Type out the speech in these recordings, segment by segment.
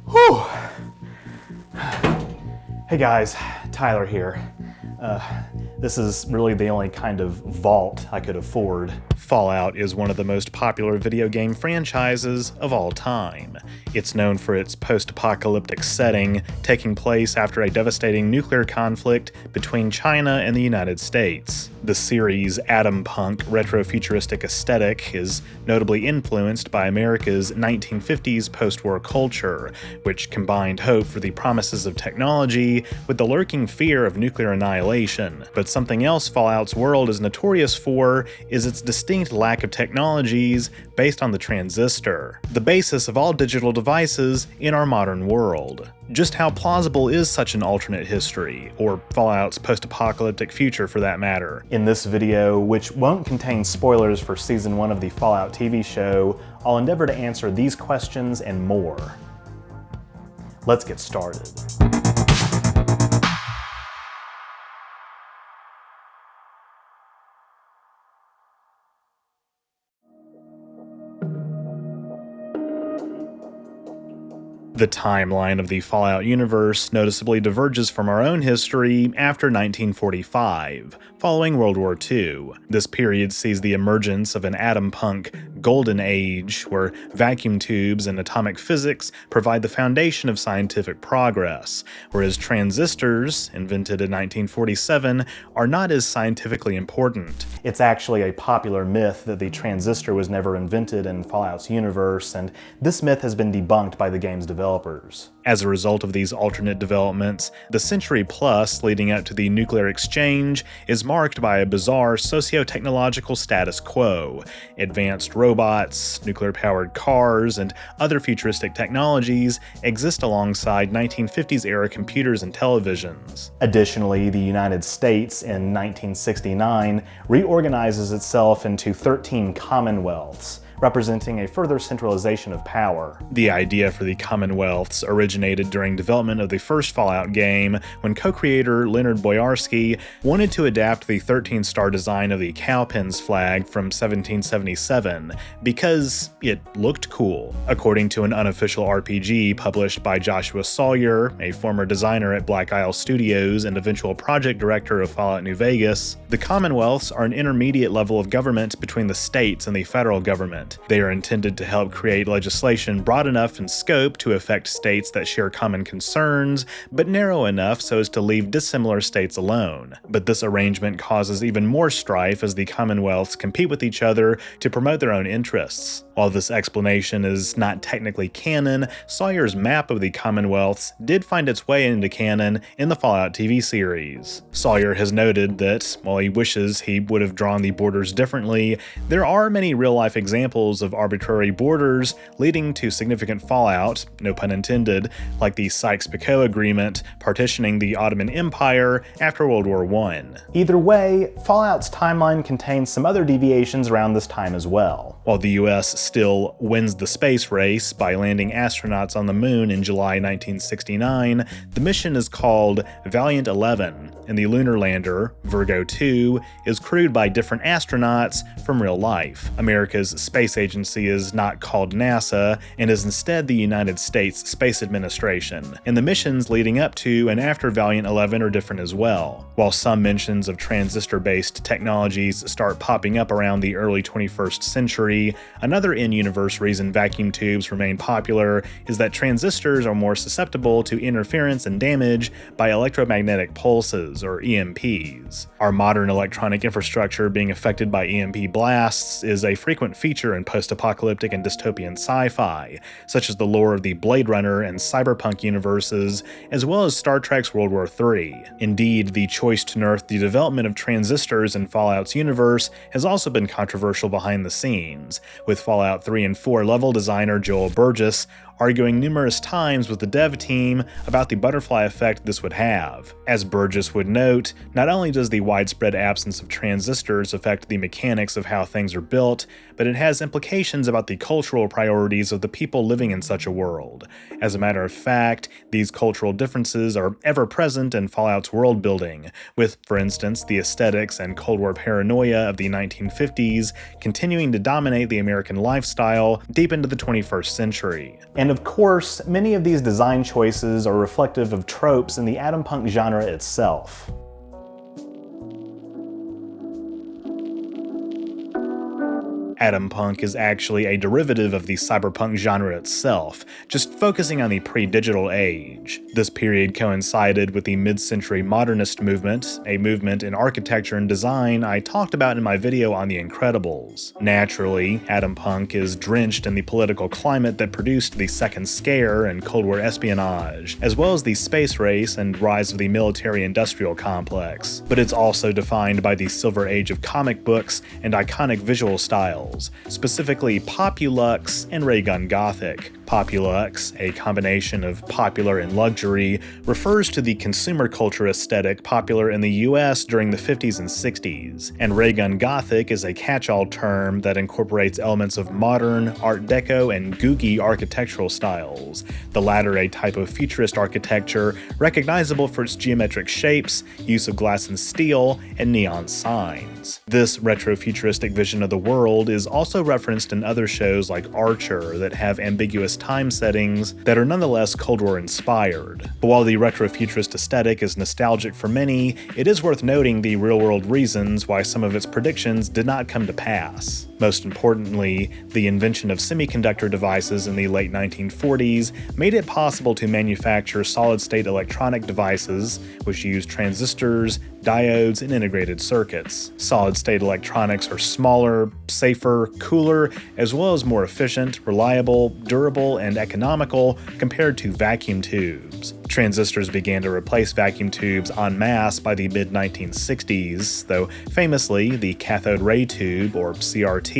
Whew. Hey guys, Tyler here. This is really the only kind of vault I could afford. Fallout is one of the most popular video game franchises of all time. It's known for its post-apocalyptic setting, taking place after a devastating nuclear conflict between China and the United States. The series' Atompunk retrofuturistic aesthetic is notably influenced by America's 1950s post-war culture, which combined hope for the promises of technology with the lurking fear of nuclear annihilation. But something else Fallout's world is notorious for is its distinct lack of technologies based on the transistor, the basis of all digital devices in our modern world. Just how plausible is such an alternate history, or Fallout's post-apocalyptic future for that matter? In this video, which won't contain spoilers for Season 1 of the Fallout TV show, I'll endeavor to answer these questions and more. Let's get started. The timeline of the Fallout universe noticeably diverges from our own history after 1945, following World War II. This period sees the emergence of an atompunk golden age, where vacuum tubes and atomic physics provide the foundation of scientific progress, whereas transistors, invented in 1947, are not as scientifically important. It's actually a popular myth that the transistor was never invented in Fallout's universe, and this myth has been debunked by the game's developers. As a result of these alternate developments, the century plus leading up to the nuclear exchange is marked by a bizarre socio-technological status quo. Advanced robots, nuclear-powered cars, and other futuristic technologies exist alongside 1950s-era computers and televisions. Additionally, the United States in 1969 reorganizes itself into 13 commonwealths, representing a further centralization of power. The idea for the Commonwealths originated during development of the first Fallout game, when co-creator Leonard Boyarsky wanted to adapt the 13-star design of the Cowpens flag from 1777 because it looked cool. According to an unofficial RPG published by Joshua Sawyer, a former designer at Black Isle Studios and eventual project director of Fallout New Vegas, the Commonwealths are an intermediate level of government between the states and the federal government. They are intended to help create legislation broad enough in scope to affect states that share common concerns, but narrow enough so as to leave dissimilar states alone. But this arrangement causes even more strife as the Commonwealths compete with each other to promote their own interests. While this explanation is not technically canon, Sawyer's map of the Commonwealths did find its way into canon in the Fallout TV series. Sawyer has noted that, while he wishes he would have drawn the borders differently, there are many real-life examples of arbitrary borders leading to significant fallout, no pun intended, like the Sykes-Picot Agreement partitioning the Ottoman Empire after World War I. Either way, Fallout's timeline contains some other deviations around this time as well. While the US still wins the space race by landing astronauts on the moon in July 1969, the mission is called Valiant 11, and the lunar lander, Virgo 2, is crewed by different astronauts from real life. America's space agency is not called NASA, and is instead the United States Space Administration, and the missions leading up to and after Valiant 11 are different as well. While some mentions of transistor-based technologies start popping up around the early 21st century, another in-universe reason vacuum tubes remain popular is that transistors are more susceptible to interference and damage by electromagnetic pulses, or EMPs. Our modern electronic infrastructure being affected by EMP blasts is a frequent feature in post-apocalyptic and dystopian sci-fi, such as the lore of the Blade Runner and cyberpunk universes, as well as Star Trek's World War III. Indeed, the choice to nerf the development of transistors in Fallout's universe has also been controversial behind the scenes, with Fallout 3 and 4 level designer Joel Burgess arguing numerous times with the dev team about the butterfly effect this would have. As Burgess would note, not only does the widespread absence of transistors affect the mechanics of how things are built, but it has implications about the cultural priorities of the people living in such a world. As a matter of fact, these cultural differences are ever present in Fallout's world building, with, for instance, the aesthetics and Cold War paranoia of the 1950s continuing to dominate the American lifestyle deep into the 21st century. And of course, many of these design choices are reflective of tropes in the Atompunk genre itself. Atompunk is actually a derivative of the cyberpunk genre itself, just focusing on the pre-digital age. This period coincided with the mid-century modernist movement, a movement in architecture and design I talked about in my video on The Incredibles. Naturally, Atompunk is drenched in the political climate that produced the Second Scare and Cold War espionage, as well as the space race and rise of the military-industrial complex. But it's also defined by the Silver Age of comic books and iconic visual styles, specifically Populux and Ray Gun Gothic. Populux, a combination of popular and luxury, refers to the consumer culture aesthetic popular in the US during the 50s and 60s, and Ray Gun Gothic is a catch-all term that incorporates elements of modern, Art Deco, and Googie architectural styles, the latter a type of futurist architecture recognizable for its geometric shapes, use of glass and steel, and neon signs. This retro-futuristic vision of the world is also referenced in other shows like Archer that have ambiguous time settings that are nonetheless Cold War inspired. But while the retro-futurist aesthetic is nostalgic for many, it is worth noting the real-world reasons why some of its predictions did not come to pass. Most importantly, the invention of semiconductor devices in the late 1940s made it possible to manufacture solid-state electronic devices, which use transistors, diodes, and integrated circuits. Solid-state electronics are smaller, safer, cooler, as well as more efficient, reliable, durable, and economical compared to vacuum tubes. Transistors began to replace vacuum tubes en masse by the mid-1960s, though famously, the cathode ray tube, or CRT,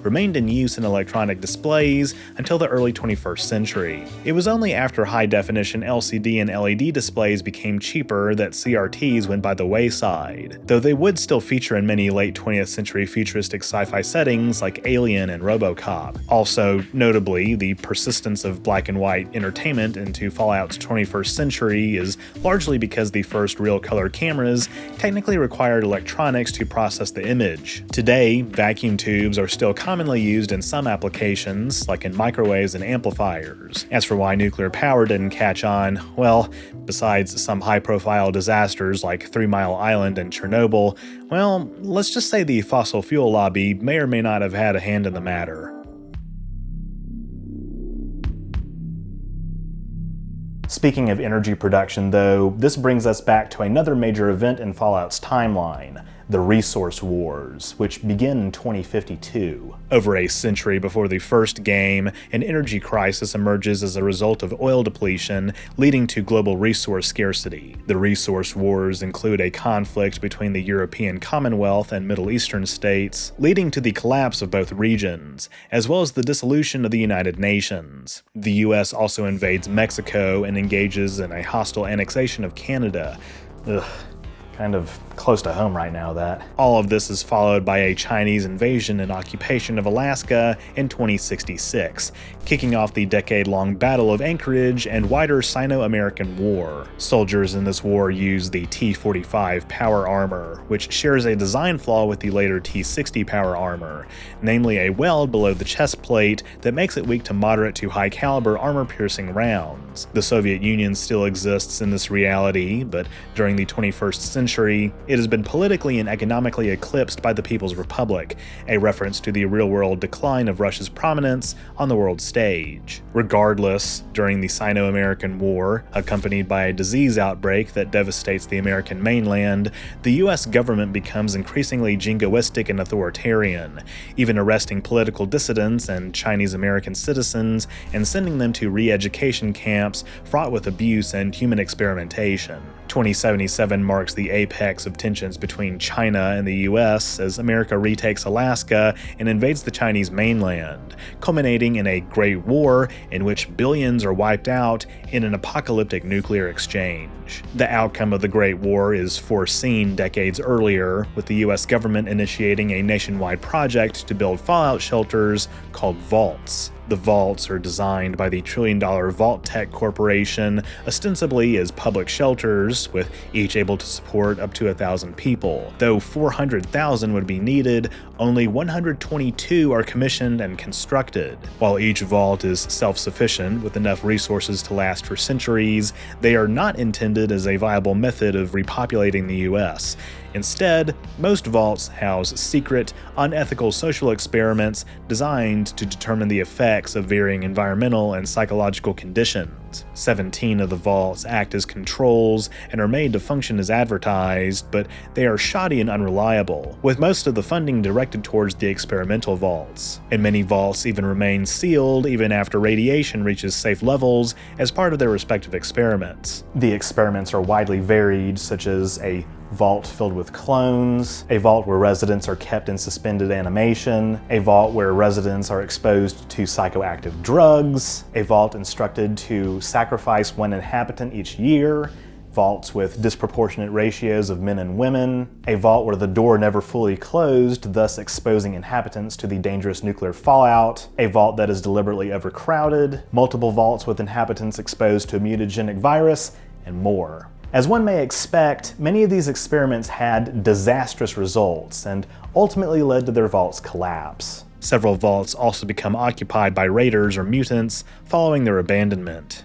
remained in use in electronic displays until the early 21st century. It was only after high-definition LCD and LED displays became cheaper that CRTs went by the wayside, though they would still feature in many late 20th century futuristic sci-fi settings like Alien and RoboCop. Also, notably, the persistence of black and white entertainment into Fallout's 21st century is largely because the first real color cameras technically required electronics to process the image. Today, vacuum tubes are still commonly used in some applications, like in microwaves and amplifiers. As for why nuclear power didn't catch on, well, besides some high-profile disasters like 3 Mile Island and Chernobyl, well, let's just say the fossil fuel lobby may or may not have had a hand in the matter. Speaking of energy production though, this brings us back to another major event in Fallout's timeline, the Resource Wars, which begin in 2052. Over a century before the first game, an energy crisis emerges as a result of oil depletion, leading to global resource scarcity. The Resource Wars include a conflict between the European Commonwealth and Middle Eastern states, leading to the collapse of both regions, as well as the dissolution of the United Nations. The US also invades Mexico and engages in a hostile annexation of Canada. Ugh. Kind of close to home right now, that. All of this is followed by a Chinese invasion and occupation of Alaska in 2066, kicking off the decade-long Battle of Anchorage and wider Sino-American War. Soldiers in this war use the T-45 power armor, which shares a design flaw with the later T-60 power armor, namely a weld below the chest plate that makes it weak to moderate to high-caliber armor-piercing rounds. The Soviet Union still exists in this reality, but during the 21st century, it has been politically and economically eclipsed by the People's Republic, a reference to the real-world decline of Russia's prominence on the world stage. Regardless, during the Sino-American War, accompanied by a disease outbreak that devastates the American mainland, the US government becomes increasingly jingoistic and authoritarian, even arresting political dissidents and Chinese-American citizens and sending them to re-education camps fraught with abuse and human experimentation. 2077 marks the apex of of tensions between China and the US as America retakes Alaska and invades the Chinese mainland, culminating in a Great War in which billions are wiped out in an apocalyptic nuclear exchange. The outcome of the Great War is foreseen decades earlier, with the US government initiating a nationwide project to build fallout shelters called vaults. The vaults are designed by the trillion-dollar Vault-Tec corporation, ostensibly as public shelters, with each able to support up to 1,000 people. Though 400,000 would be needed, only 122 are commissioned and constructed. While each vault is self-sufficient with enough resources to last for centuries, they are not intended as a viable method of repopulating the US. Instead, most vaults house secret, unethical social experiments designed to determine the effects of varying environmental and psychological conditions. 17 of the vaults act as controls and are made to function as advertised, but they are shoddy and unreliable, with most of the funding directed towards the experimental vaults. And many vaults even remain sealed even after radiation reaches safe levels as part of their respective experiments. The experiments are widely varied, such as a vault filled with clones, a vault where residents are kept in suspended animation, a vault where residents are exposed to psychoactive drugs, a vault instructed to sacrifice one inhabitant each year, vaults with disproportionate ratios of men and women, a vault where the door never fully closed, thus exposing inhabitants to the dangerous nuclear fallout, a vault that is deliberately overcrowded, multiple vaults with inhabitants exposed to a mutagenic virus, and more. As one may expect, many of these experiments had disastrous results and ultimately led to their vault's collapse. Several vaults also become occupied by raiders or mutants following their abandonment.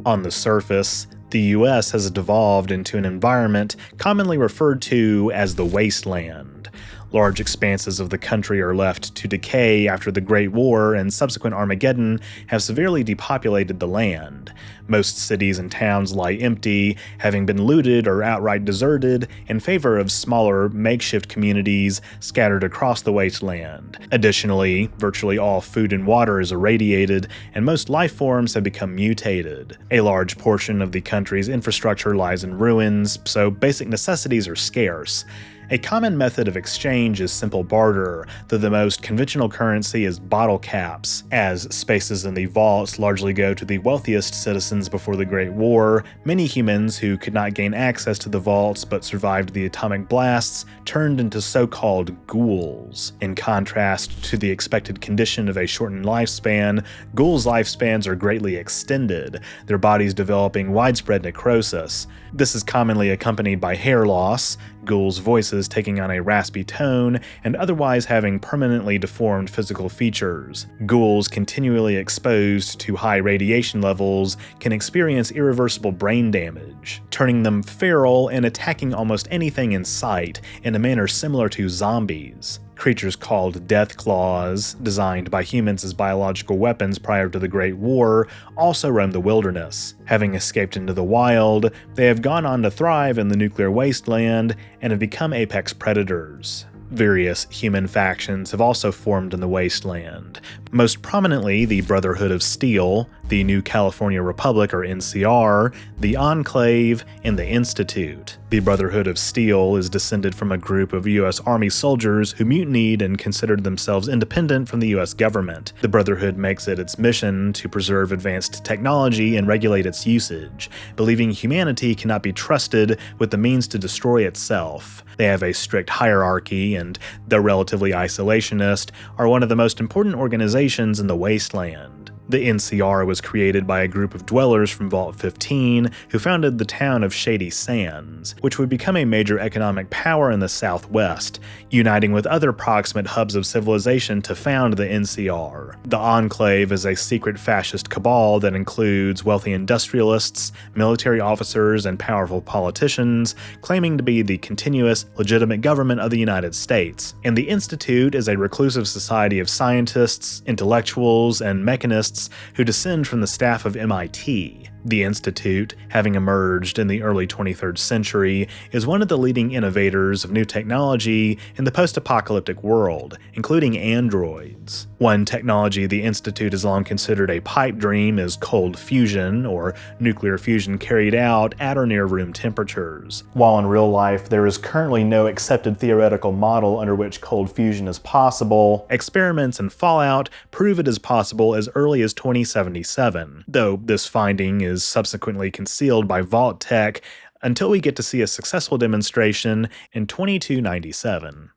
On the surface, the US has devolved into an environment commonly referred to as the wasteland. Large expanses of the country are left to decay after the Great War, and subsequent Armageddon have severely depopulated the land. Most cities and towns lie empty, having been looted or outright deserted in favor of smaller, makeshift communities scattered across the wasteland. Additionally, virtually all food and water is irradiated, and most life forms have become mutated. A large portion of the country's infrastructure lies in ruins, so basic necessities are scarce. A common method of exchange is simple barter, though the most conventional currency is bottle caps. As spaces in the vaults largely go to the wealthiest citizens before the Great War, many humans who could not gain access to the vaults but survived the atomic blasts turned into so-called ghouls. In contrast to the expected condition of a shortened lifespan, ghouls' lifespans are greatly extended, their bodies developing widespread necrosis. This is commonly accompanied by hair loss, ghouls' voices taking on a raspy tone, and otherwise having permanently deformed physical features. Ghouls continually exposed to high radiation levels can experience irreversible brain damage, turning them feral and attacking almost anything in sight in a manner similar to zombies. Creatures called death claws, designed by humans as biological weapons prior to the Great War, also roam the wilderness. Having escaped into the wild, they have gone on to thrive in the nuclear wasteland and have become apex predators. Various human factions have also formed in the wasteland, most prominently the Brotherhood of Steel, the New California Republic or NCR, the Enclave, and the Institute. The Brotherhood of Steel is descended from a group of US Army soldiers who mutinied and considered themselves independent from the US government. The Brotherhood makes it its mission to preserve advanced technology and regulate its usage, believing humanity cannot be trusted with the means to destroy itself. They have a strict hierarchy and, though relatively isolationist, are one of the most important organizations in the wasteland. The NCR was created by a group of dwellers from Vault 15 who founded the town of Shady Sands, which would become a major economic power in the Southwest, uniting with other proximate hubs of civilization to found the NCR. The Enclave is a secret fascist cabal that includes wealthy industrialists, military officers, and powerful politicians, claiming to be the continuous, legitimate government of the United States. And the Institute is a reclusive society of scientists, intellectuals, and mechanists who descend from the staff of MIT. The Institute, having emerged in the early 23rd century, is one of the leading innovators of new technology in the post-apocalyptic world, including androids. One technology the Institute has long considered a pipe dream is cold fusion, or nuclear fusion carried out at or near room temperatures. While in real life there is currently no accepted theoretical model under which cold fusion is possible, experiments in Fallout prove it is possible as early as 2077, though this finding is subsequently concealed by Vault-Tec until we get to see a successful demonstration in 2297.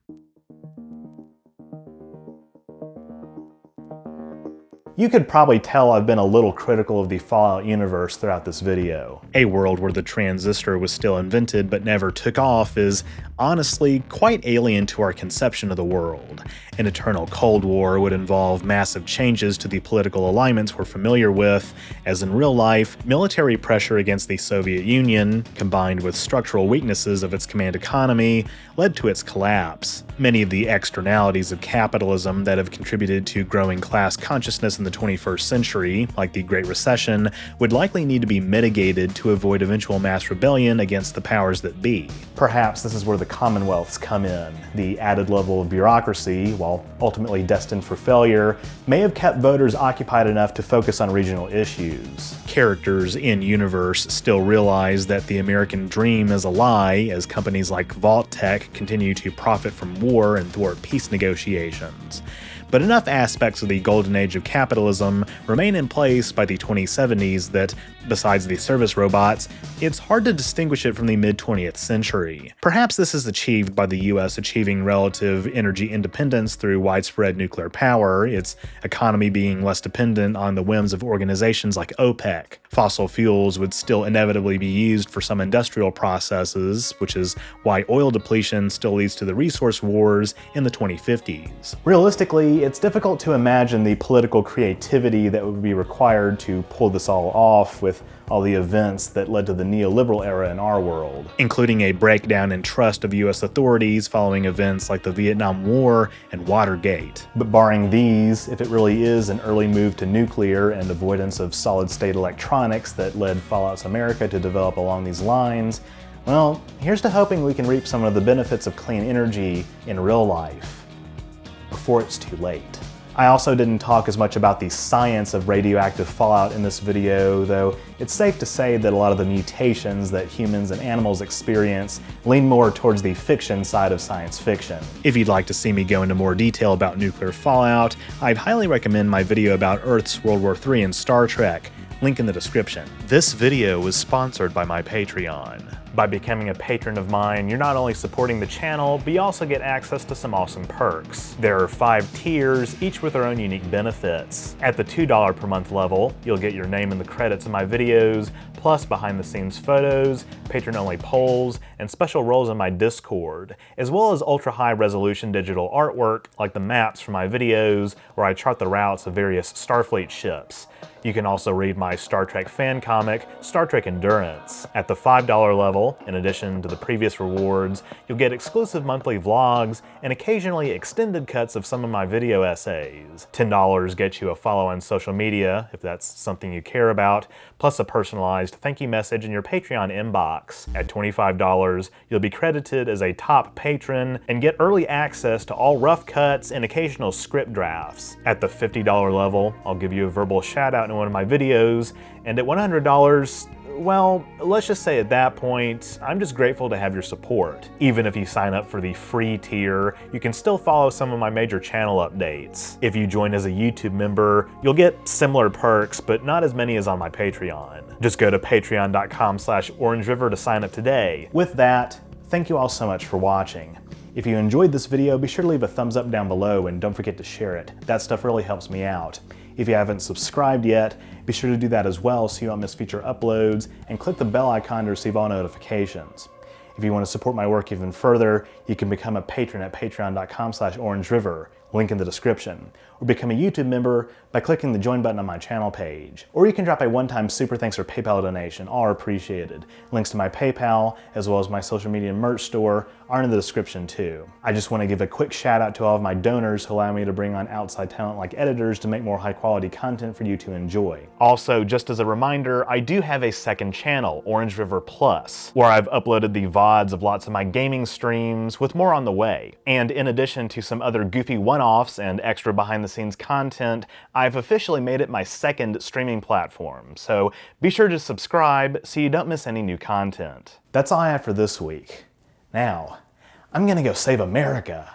You could probably tell I've been a little critical of the Fallout universe throughout this video. A world where the transistor was still invented but never took off is honestly quite alien to our conception of the world. An eternal Cold War would involve massive changes to the political alignments we're familiar with, as in real life, military pressure against the Soviet Union, combined with structural weaknesses of its command economy, led to its collapse. Many of the externalities of capitalism that have contributed to growing class consciousness in the 21st century, like the Great Recession, would likely need to be mitigated to avoid eventual mass rebellion against the powers that be. Perhaps this is where the Commonwealths come in. The added level of bureaucracy, while ultimately destined for failure, may have kept voters occupied enough to focus on regional issues. Characters in-universe still realize that the American dream is a lie, as companies like Vault-Tec continue to profit from war and thwart peace negotiations. But enough aspects of the golden age of capitalism remain in place by the 2070s that, besides the service robots, it's hard to distinguish it from the mid-20th century. Perhaps this is achieved by the US achieving relative energy independence through widespread nuclear power, its economy being less dependent on the whims of organizations like OPEC. Fossil fuels would still inevitably be used for some industrial processes, which is why oil depletion still leads to the resource wars in the 2050s. Realistically, it's difficult to imagine the political creativity that would be required to pull this all off with all the events that led to the neoliberal era in our world, including a breakdown in trust of US authorities following events like the Vietnam War and Watergate. But barring these, if it really is an early move to nuclear and avoidance of solid-state electronics that led Fallout's America to develop along these lines, well, here's to hoping we can reap some of the benefits of clean energy in real life before it's too late. I also didn't talk as much about the science of radioactive fallout in this video, though it's safe to say that a lot of the mutations that humans and animals experience lean more towards the fiction side of science fiction. If you'd like to see me go into more detail about nuclear fallout, I'd highly recommend my video about Earth's World War III and Star Trek, link in the description. This video was sponsored by my Patreon. By becoming a patron of mine, you're not only supporting the channel, but you also get access to some awesome perks. There are 5 tiers, each with their own unique benefits. At the $2 per month level, you'll get your name in the credits of my videos, plus behind-the-scenes photos, patron-only polls, and special roles in my Discord, as well as ultra-high resolution digital artwork like the maps for my videos, where I chart the routes of various Starfleet ships. You can also read my Star Trek fan comic, Star Trek Endurance. At the $5 level, in addition to the previous rewards, you'll get exclusive monthly vlogs and occasionally extended cuts of some of my video essays. $10 gets you a follow on social media, if that's something you care about, plus a personalized thank you message in your Patreon inbox. At $25, you'll be credited as a top patron and get early access to all rough cuts and occasional script drafts. At the $50 level, I'll give you a verbal shout out in one of my videos, and at $100, well, let's just say at that point, I'm just grateful to have your support. Even if you sign up for the free tier, you can still follow some of my major channel updates. If you join as a YouTube member, you'll get similar perks, but not as many as on my Patreon. Just go to patreon.com/OrangeRiver to sign up today. With that, thank you all so much for watching. If you enjoyed this video, be sure to leave a thumbs up down below and don't forget to share it. That stuff really helps me out. If you haven't subscribed yet, be sure to do that as well so you don't miss future uploads, and click the bell icon to receive all notifications. If you want to support my work even further, you can become a patron at patreon.com/OrangeRiver, link in the description, or become a YouTube member by clicking the join button on my channel page. Or you can drop a one-time super thanks or PayPal donation, all are appreciated. Links to my PayPal, as well as my social media merch store, are are in the description too. I just want to give a quick shout out to all of my donors who allow me to bring on outside talent like editors to make more high quality content for you to enjoy. Also, just as a reminder, I do have a second channel, OrangeRiver Plus, where I've uploaded the VODs of lots of my gaming streams, with more on the way. And in addition to some other goofy one-offs and extra behind the scenes content, I've officially made it my second streaming platform, so be sure to subscribe so you don't miss any new content. That's all I have for this week. Now, I'm gonna go save America.